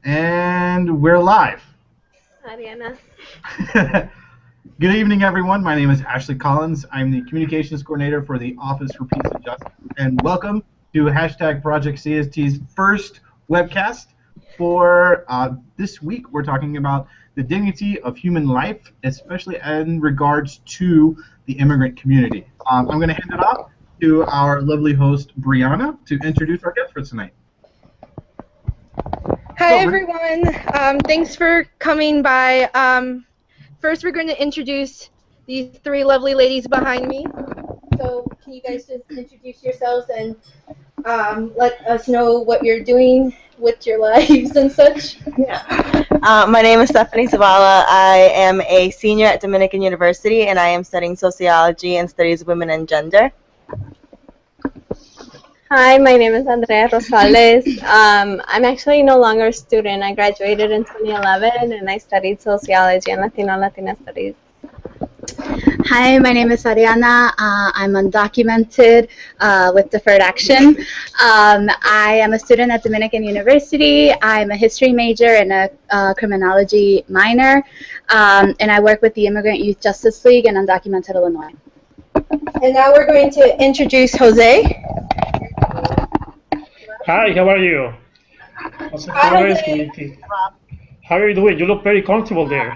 And we're live. Ariana. Good evening, everyone. My name is Ashley Collins. I'm the Communications Coordinator for the Office for Peace and Justice. And welcome to hashtag Project CST's first webcast. For this week, we're talking about the dignity of human life, especially in regards to the immigrant community. I'm going to hand it off to our lovely host, Brianna, to introduce our guest for tonight. Hi, everyone. Thanks for coming by. First, we're going to introduce these three lovely ladies behind me. So can you guys just introduce yourselves and let us know what you're doing with your lives and such? Yeah. My name is Stephanie Zavala. I am a senior at Dominican University, and I am studying sociology and studies of women and gender. Hi, my name is Andrea Rosales. I'm actually no longer a student. I graduated in 2011 and I studied sociology and Latina studies. Hi, my name is Ariana. I'm undocumented with deferred action. I am a student at Dominican University. I'm a history major and a criminology minor, and I work with the Immigrant Youth Justice League in Undocumented Illinois. And now we're going to introduce Jose. Hi, how are you? Jose Torres. How are you doing? You look very comfortable there.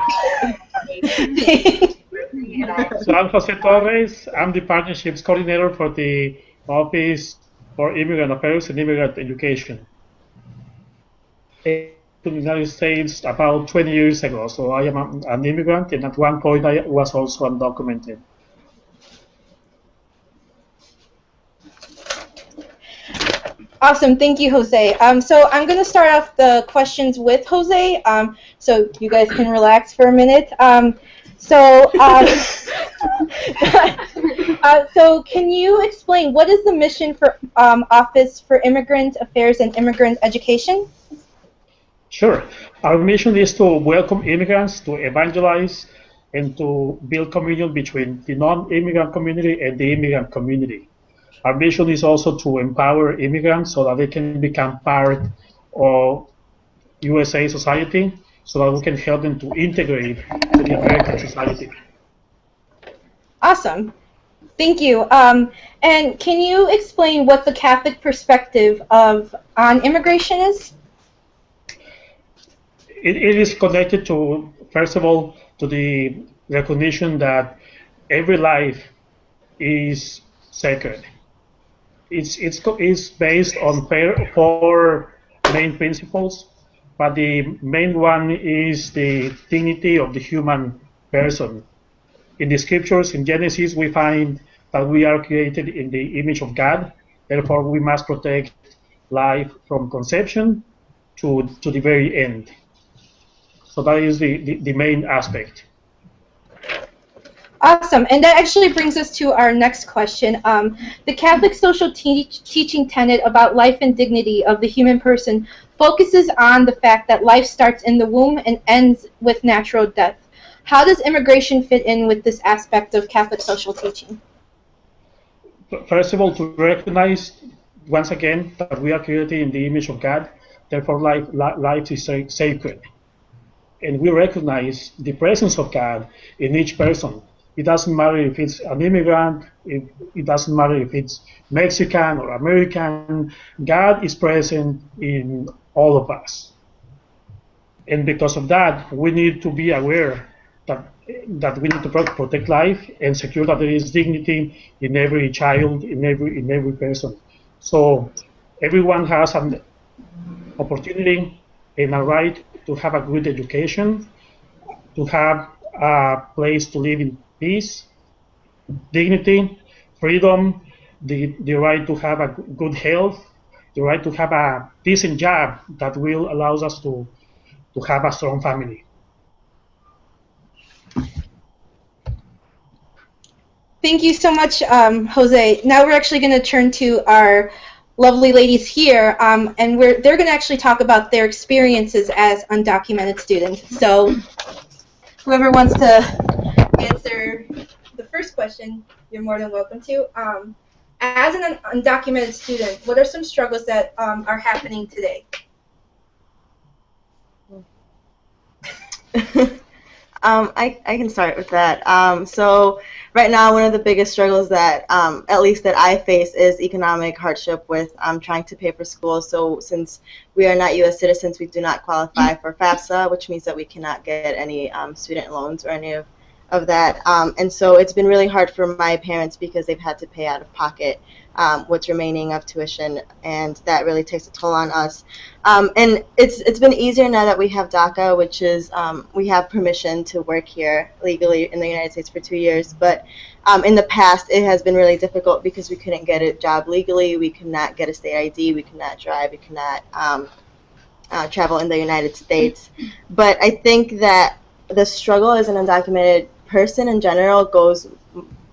So I'm Jose Torres. I'm the Partnerships Coordinator for the Office for Immigrant Affairs and Immigrant Education. I came to the United States about 20 years ago, so I am an immigrant, and at one point I was also undocumented. Awesome, thank you, Jose. So I'm going to start off the questions with Jose, so you guys can relax for a minute. So can you explain what is the mission for Office for Immigrant Affairs and Immigrant Education? Sure. Our mission is to welcome immigrants, to evangelize, and to build communion between the non-immigrant community and the immigrant community. Our mission is also to empower immigrants so that they can become part of USA society, so that we can help them to integrate to the American society. Awesome. Thank you. And can you explain what the Catholic perspective on immigration is? It is connected to, first of all, to the recognition that every life is sacred. It's based on four main principles, but the main one is the dignity of the human person. In the scriptures, in Genesis, we find that we are created in the image of God. Therefore, we must protect life from conception to the very end. So that is the main aspect. Awesome, and that actually brings us to our next question. The Catholic social teaching tenet about life and dignity of the human person focuses on the fact that life starts in the womb and ends with natural death. How does immigration fit in with this aspect of Catholic social teaching? First of all, to recognize, once again, that we are created in the image of God, therefore life is sacred. And we recognize the presence of God in each person. It doesn't matter if it's an immigrant, it doesn't matter if it's Mexican or American, God is present in all of us. And because of that, we need to be aware that we need to protect life and secure that there is dignity in every child, in every person. So everyone has an opportunity and a right to have a good education, to have a place to live in peace, dignity, freedom, the right to have a good health, the right to have a decent job that will allow us to have a strong family. Thank you so much, Jose. Now we're actually going to turn to our lovely ladies here, and they're going to actually talk about their experiences as undocumented students. So whoever wants to answer the first question, you're more than welcome to. As an undocumented student, what are some struggles that are happening today? I can start with that. So right now, one of the biggest struggles that, at least that I face, is economic hardship with trying to pay for school. So since we are not U.S. citizens, we do not qualify for FAFSA, which means that we cannot get any student loans or any of that. And so it's been really hard for my parents because they've had to pay out of pocket what's remaining of tuition, and that really takes a toll on us. And it's been easier now that we have DACA, which is we have permission to work here legally in the United States for 2 years. But in the past, it has been really difficult because we couldn't get a job legally, we could not get a state ID, we could not drive, we could not travel in the United States. But I think that the struggle as an undocumented person in general goes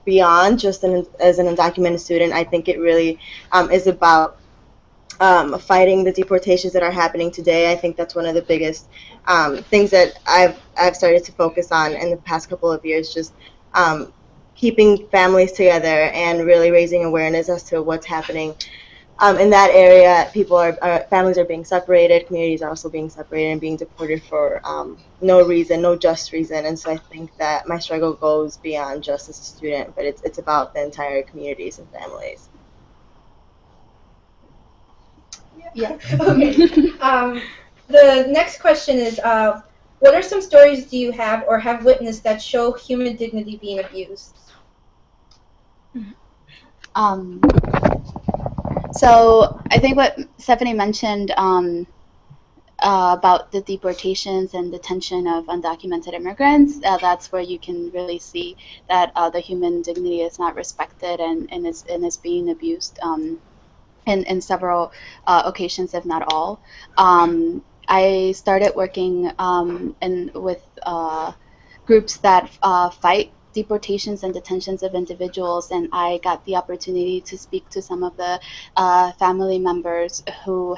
beyond just as an undocumented student. I think it really is about fighting the deportations that are happening today. I think that's one of the biggest things that I've started to focus on in the past couple of years, just keeping families together and really raising awareness as to what's happening in that area. Families are being separated, communities are also being separated and being deported for no reason, no just reason. And so I think that my struggle goes beyond just as a student, but it's about the entire communities and families. Yeah. Okay. The next question is, what are some stories do you have or have witnessed that show human dignity being abused? So I think what Stephanie mentioned about the deportations and detention of undocumented immigrants, that's where you can really see that the human dignity is not respected and is being abused in several occasions, if not all. I started working with groups that fight deportations and detentions of individuals, and I got the opportunity to speak to some of the family members who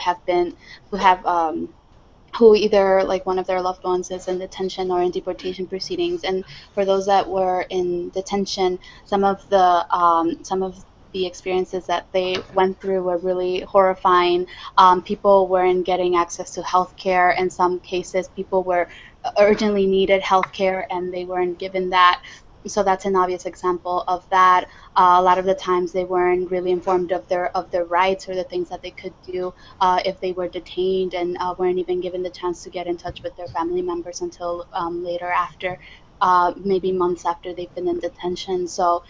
either like one of their loved ones is in detention or in deportation proceedings. And for those that were in detention, some of the experiences that they went through were really horrifying. People weren't getting access to health care. In some cases, people were urgently needed health care and they weren't given that. So that's an obvious example of that. A lot of the times they weren't really informed of their rights or the things that they could do if they were detained, and weren't even given the chance to get in touch with their family members until later after, maybe months after they've been in detention. So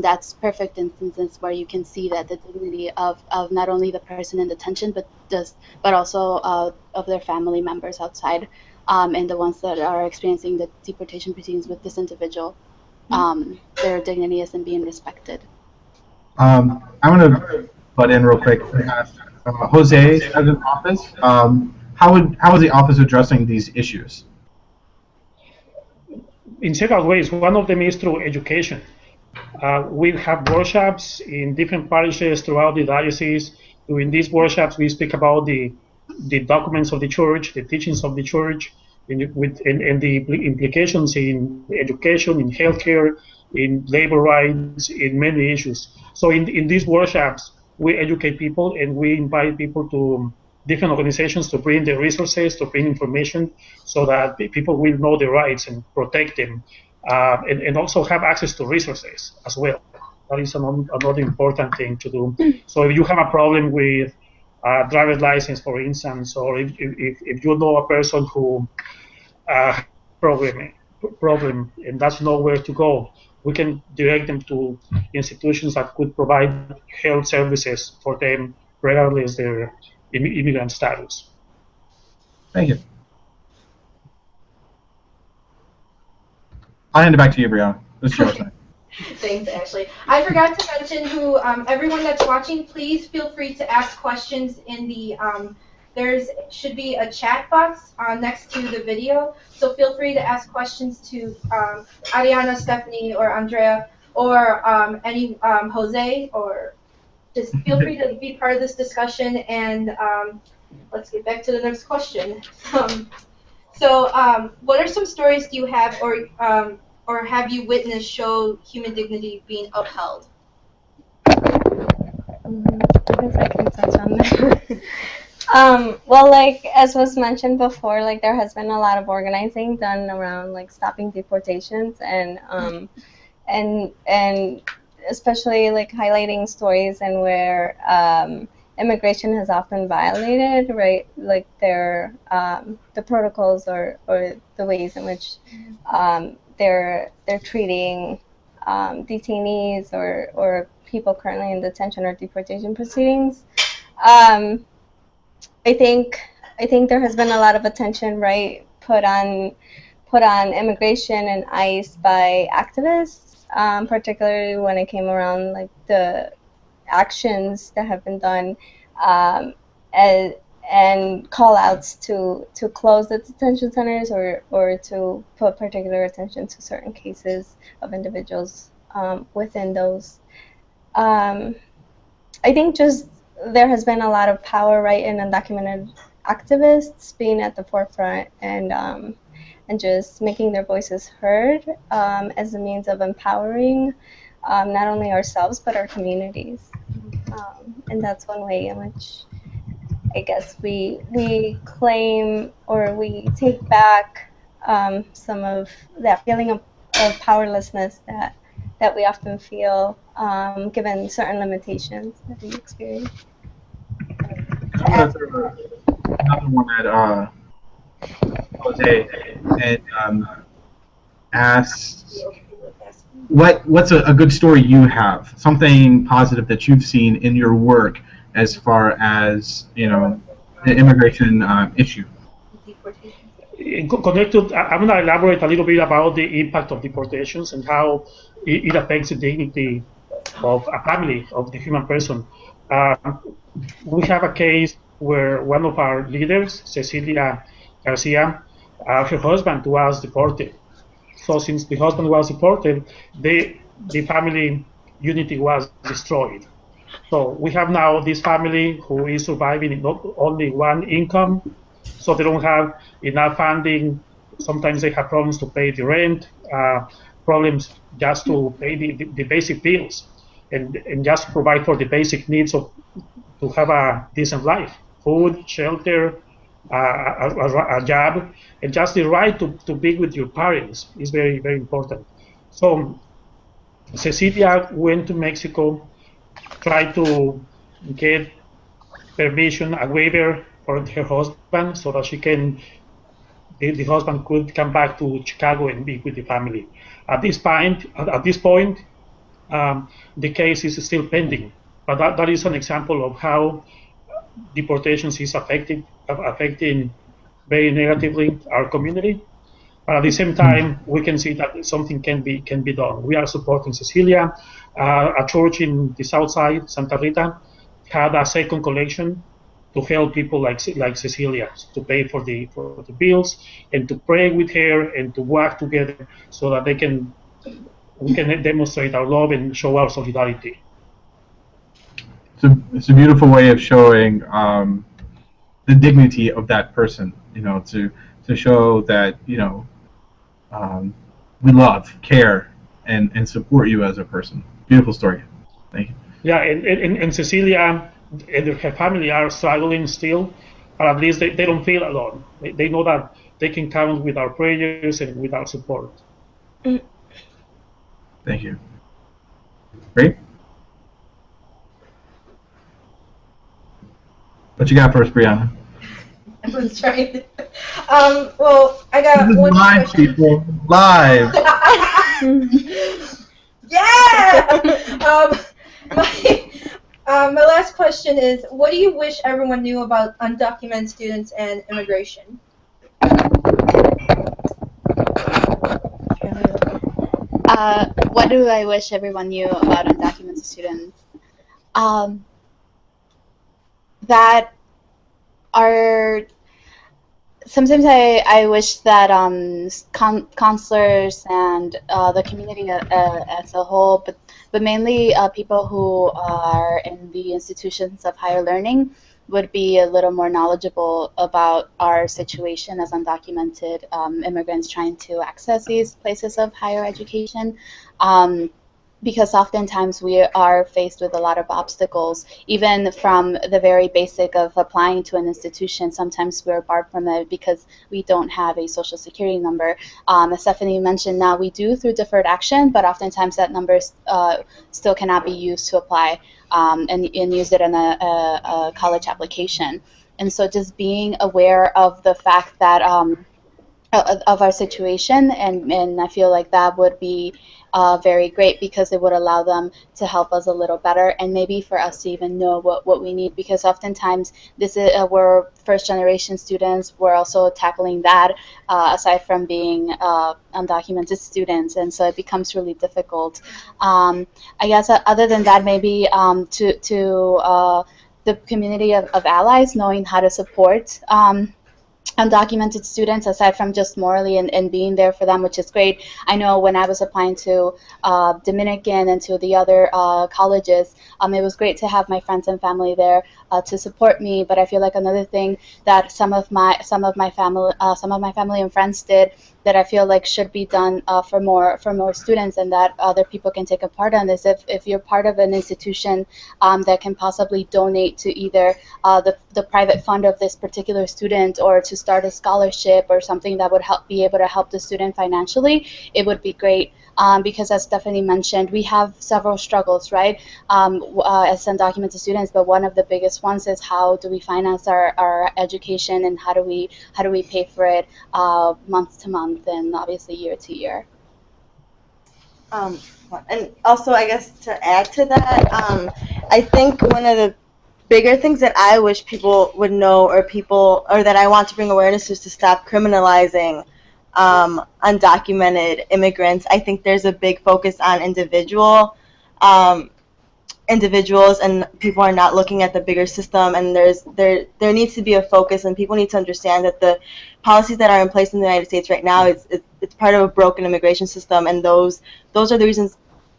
that's perfect instances where you can see that the dignity of not only the person in detention, but also of their family members outside, and the ones that are experiencing the deportation proceedings with this individual. Their dignity isn't being respected. I'm going to butt in real quick and ask Jose, as an office, how is the office addressing these issues? In several ways. One of them is through education. We have workshops in different parishes throughout the diocese. During these workshops, we speak about the documents of the church, the teachings of the church, and the implications in education, in healthcare, in labor rights, in many issues. So in these workshops, we educate people and we invite people to different organizations to bring the resources, to bring information, so that people will know their rights and protect them, and also have access to resources as well. That is another important thing to do. So if you have a problem with driver's license, for instance, or if you know a person who problem and doesn't know where to go, we can direct them to institutions that could provide health services for them, regardless their immigrant status. Thank you. I'll hand it back to you, Brianna. This is yours. Thanks, Ashley. I forgot to mention who everyone that's watching, please feel free to ask questions in the should be a chat box next to the video, so feel free to ask questions to Ariana, Stephanie, or Andrea, or any Jose, or just feel free to be part of this discussion. And let's get back to the next question. So what are some stories do you have or have you witnessed show human dignity being upheld? I guess I can touch on that. Well, like as was mentioned before, like there has been a lot of organizing done around like stopping deportations and especially like highlighting stories and where immigration has often violated, right? Like the protocols or the ways in which they're treating detainees or people currently in detention or deportation proceedings. Um, I think there has been a lot of attention, right, put on immigration and ICE by activists, particularly when it came around like the actions that have been done, and call outs to close the detention centers or to put particular attention to certain cases of individuals within those. Um, I think just there has been a lot of power, right, in undocumented activists being at the forefront and just making their voices heard as a means of empowering not only ourselves but our communities. And that's one way in which I guess we claim or we take back some of that feeling of powerlessness that we often feel given certain limitations that we experience. I'm gonna throw another one at Jose and ask what's a good story you have, something positive that you've seen in your work as far as the immigration issue. Connected, I'm going to elaborate a little bit about the impact of deportations and how it affects the dignity of a family, of the human person. We have a case where one of our leaders, Cecilia Garcia, her husband was deported. So since the husband was deported, the family unity was destroyed. So we have now this family who is surviving in not only one income, so they don't have enough funding. Sometimes they have problems to pay the rent, problems just to pay the basic bills, and just provide for the basic needs of to have a decent life, food, shelter, a job, and just the right to be with your parents is very, very important. So Cecilia went to Mexico, tried to get permission, a waiver for her husband so that the husband could come back to Chicago and be with the family. At this point, the case is still pending, but that is an example of how deportations is affecting very negatively our community. But at the same time, we can see that something can be done. We are supporting Cecilia. A church in the south side, Santa Rita, had a second collection to help people like Cecilia to pay for the bills and to pray with her and to work together so that we can demonstrate our love and show our solidarity. It's a beautiful way of showing the dignity of that person. To show that we love, care, and support you as a person. Beautiful story. Thank you. Yeah, and Cecilia and her family are struggling still, but at least they don't feel alone. They know that they can count with our prayers and with our support. Thank you. Great. What you got for us, Brianna? I was trying to. Well, I got one live, question. People. Live. Yeah. My last question is, what do you wish everyone knew about undocumented students and immigration? What do I wish everyone knew about undocumented students? That are sometimes I wish that counselors and the community as a whole, but mainly people who are in the institutions of higher learning would be a little more knowledgeable about our situation as undocumented immigrants trying to access these places of higher education. because oftentimes we are faced with a lot of obstacles, even from the very basic of applying to an institution. Sometimes we're barred from it because we don't have a social security number. As Stephanie mentioned, now we do through deferred action, but oftentimes that number still cannot be used to apply and use it in a college application. And so just being aware of the fact that of our situation, and I feel like that would be very great, because it would allow them to help us a little better, and maybe for us to even know what we need, because oftentimes this is we're first generation students. We're also tackling that aside from being undocumented students, and so it becomes really difficult. I guess other than that, maybe to the community of allies, knowing how to support undocumented students, aside from just morally and being there for them, which is great. I know when I was applying to Dominican and to the other colleges, it was great to have my friends and family there to support me. But I feel like another thing that some of my family and friends did, that I feel like should be done for more students, and that other people can take a part on, is if you're part of an institution that can possibly donate to either the private fund of this particular student, or to start a scholarship or something that would be able to help the student financially, it would be great. Because as Stephanie mentioned, we have several struggles, right, as undocumented students, but one of the biggest ones is how do we finance our education, and how do we pay for it month to month, and obviously year to year. And also, I guess to add to that, I think one of the bigger things that I wish people would know, or that I want to bring awareness to, is to stop criminalizing undocumented immigrants. I think there's a big focus on individuals, and people are not looking at the bigger system, and there needs to be a focus, and people need to understand that the policies that are in place in the United States right now, it's part of a broken immigration system, and those are the reasons,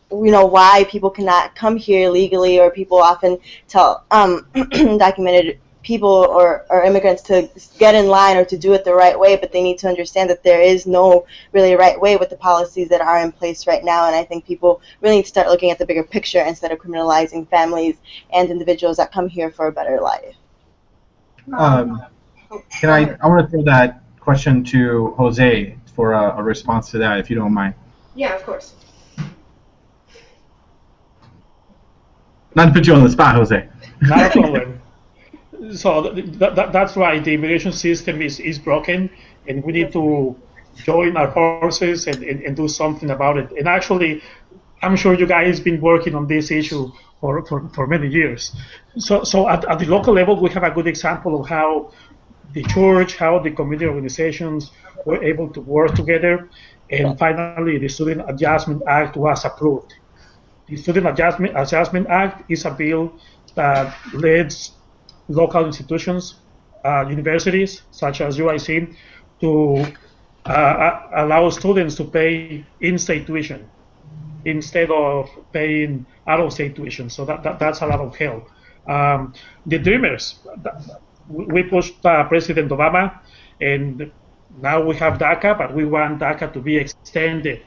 why people cannot come here legally, or people often tell undocumented people or immigrants to get in line or to do it the right way, but they need to understand that there is no really right way with the policies that are in place right now. And I think people really need to start looking at the bigger picture instead of criminalizing families and individuals that come here for a better life. I want to throw that question to Jose for a response to that, if you don't mind. Yeah, of course. Not to put you on the spot, Jose. Not a problem. So that's right. The immigration system is broken, and we need to join our forces and do something about it. And actually, I'm sure you guys have been working on this issue for many years. So at the local level, we have a good example of how the church, how the community organizations were able to work together, and finally the Student Adjustment Act was approved. The Student Adjustment Act is a bill that lets local institutions, universities such as UIC, to allow students to pay in-state tuition instead of paying out-of-state tuition. So that's a lot of help. The Dreamers, we pushed President Obama, and now we have DACA, but we want DACA to be extended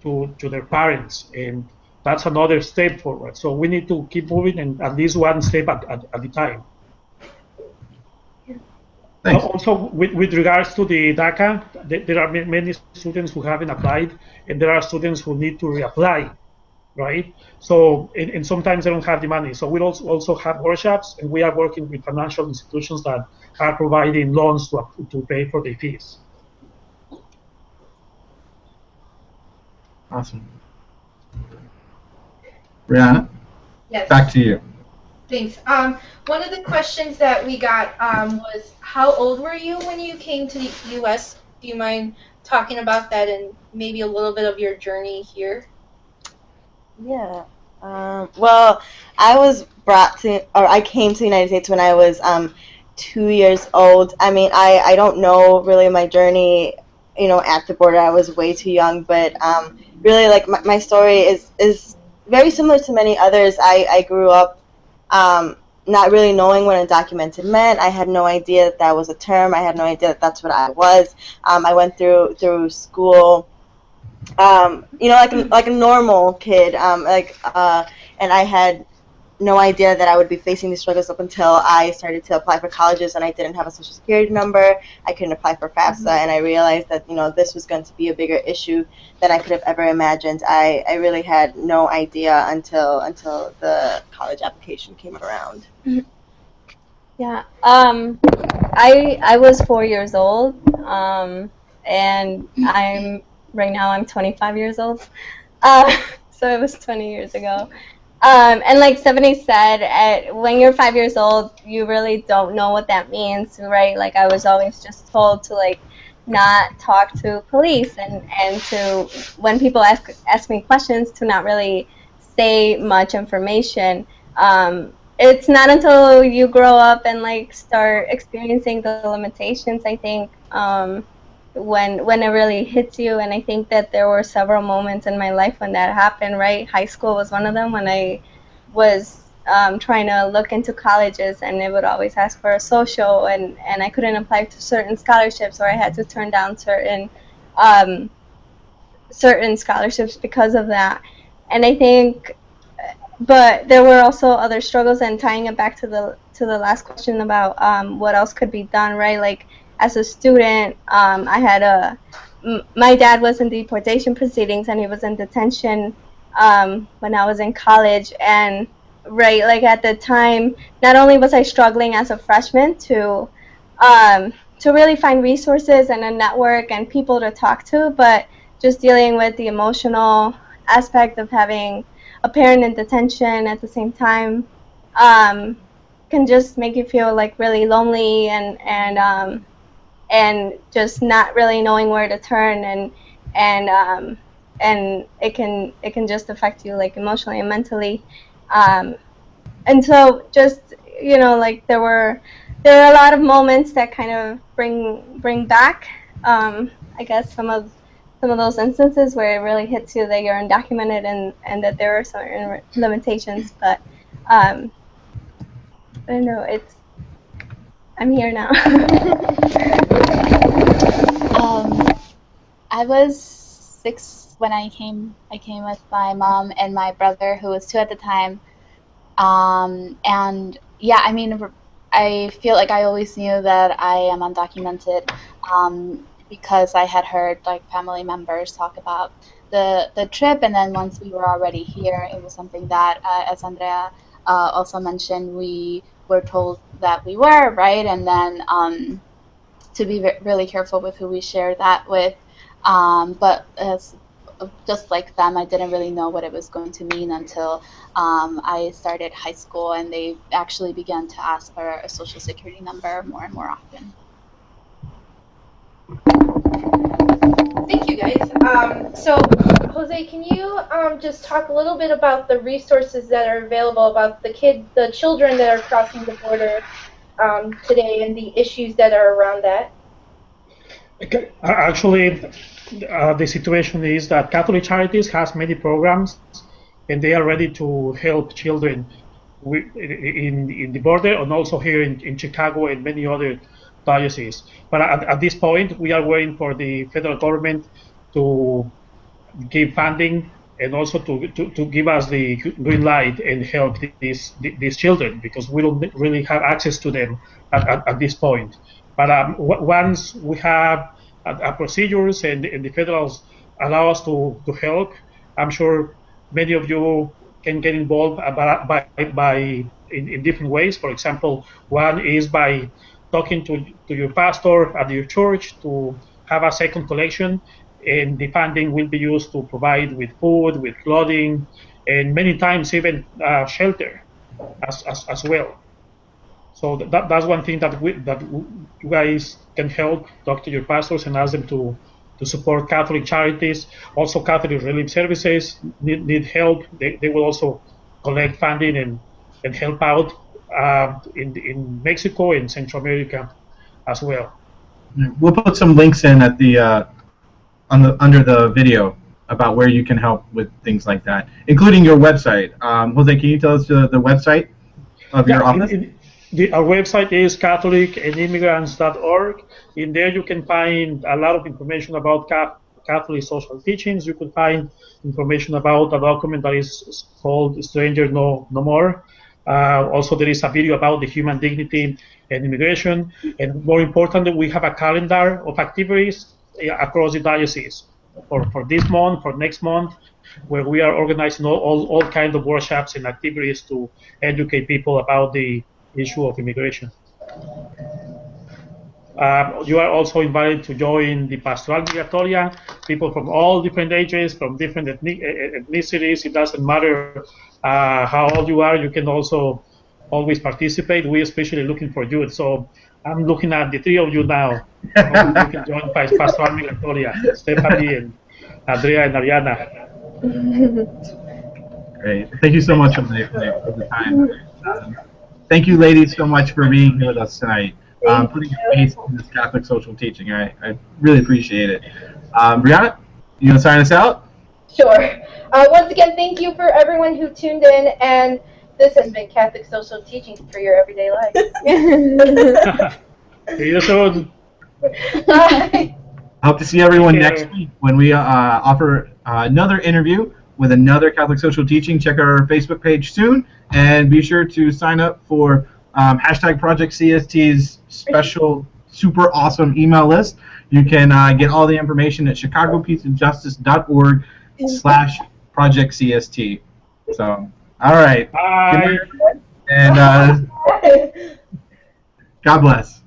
to their parents, and that's another step forward. So we need to keep moving, and at least one step at a time. Thanks. Also, with regards to the DACA, there are many students who haven't applied, and there are students who need to reapply, right? So, and sometimes they don't have the money. So we also have workshops, and we are working with financial institutions that are providing loans to pay for the fees. Awesome. Brianna, Yes. back to you. Thanks. One of the questions that we got was, how old were you when you came to the U.S.? Do you mind talking about that and maybe a little bit of your journey here? Yeah. Well, I came to the United States when I was 2 years old. I mean, I don't know really my journey, at the border. I was way too young, but really, like, my story is very similar to many others. I grew up not really knowing what undocumented meant. I had no idea that was a term. I had no idea that that's what I was. I went through school like a normal kid, and I had no idea that I would be facing these struggles up until I started to apply for colleges and I didn't have a social security number. I couldn't apply for FAFSA, and I realized that this was going to be a bigger issue than I could have ever imagined. I really had no idea until the college application came around. Yeah. I was 4 years old, and right now I'm 25 years old. So it was 20 years ago. And like Stephanie said, when you're 5 years old, you really don't know what that means, right? Like I was always just told to like not talk to police and to, when people ask me questions, to not really say much information. It's not until you grow up and like start experiencing the limitations, I think, when it really hits you. And I think that there were several moments in my life when that happened, right? High school was one of them, when I was trying to look into colleges, and it would always ask for a social, and I couldn't apply to certain scholarships, or I had to turn down certain scholarships because of that. And I think, but there were also other struggles, and tying it back to the last question about what else could be done, right? Like as a student, I had my dad was in deportation proceedings, and he was in detention when I was in college. And right, like at the time, not only was I struggling as a freshman to really find resources and a network and people to talk to, but just dealing with the emotional aspect of having a parent in detention at the same time can just make you feel like really lonely and just not really knowing where to turn, and it can just affect you like emotionally and mentally. And so just like there are a lot of moments that kind of bring back I guess some of those instances where it really hits you that you're undocumented and that there are certain limitations. But I don't know, I'm here now. I was 6 when I came. I came with my mom and my brother, who was 2 at the time. And yeah, I mean, I feel like I always knew that I am undocumented because I had heard like family members talk about the trip, and then once we were already here, it was something that, as Andrea also mentioned, we were told that we were, right? And then to be really careful with who we share that with. But just like them, I didn't really know what it was going to mean until I started high school, and they actually began to ask for a social security number more and more often. Thank you, guys. So, Jose, can you just talk a little bit about the resources that are available about the children that are crossing the border today, and the issues that are around that? Okay. Actually, the situation is that Catholic Charities has many programs, and they are ready to help children in the border, and also here in Chicago and many other dioceses. But at this point, we are waiting for the federal government to give funding, and also to give us the green light and help these children, because we don't really have access to them at this point. But once we have procedures and the federals allow us to help, I'm sure many of you can get involved in different ways. For example, one is by talking to your pastor at your church to have a second collection, and the funding will be used to provide with food, with clothing, and many times even shelter as well. So that's one thing that you guys can help. Talk to your pastors and ask them to support Catholic Charities. Also, Catholic Relief Services need help. They will also collect funding and help out in Mexico and Central America as well. We'll put some links in at the under the video about where you can help with things like that, including your website. Jose, can you tell us the website of your office? Our website is catholicandimmigrants.org. In there you can find a lot of information about Catholic social teachings. You could find information about a document that is called Stranger No More. Also, there is a video about the human dignity and immigration. And more importantly, we have a calendar of activities across the diocese for this month, for next month, where we are organizing all kinds of workshops and activities to educate people about the issue of immigration. You are also invited to join the Pastoral Migratoria. People from all different ages, from different ethnicities. It doesn't matter how old you are. You can also always participate. We're especially looking for youth. So I'm looking at the three of you now. You can join Pastoral Migratoria, Stephanie and Andrea and Ariana. Great. Thank you so much for the time. Thank you, ladies, so much for being here with us tonight. Putting your face in this Catholic social teaching. I really appreciate it. Brianna, you want to sign us out? Sure. Once again, thank you for everyone who tuned in, and this has been Catholic Social Teaching for your everyday life. See you soon. Bye. I hope to see everyone next week when we offer another interview with another Catholic social teaching. Check our Facebook page soon, and be sure to sign up for hashtag Project CST's special super awesome email list. You can get all the information at chicagopeaceandjustice.org/Project CST. So, all right. Bye. And God bless.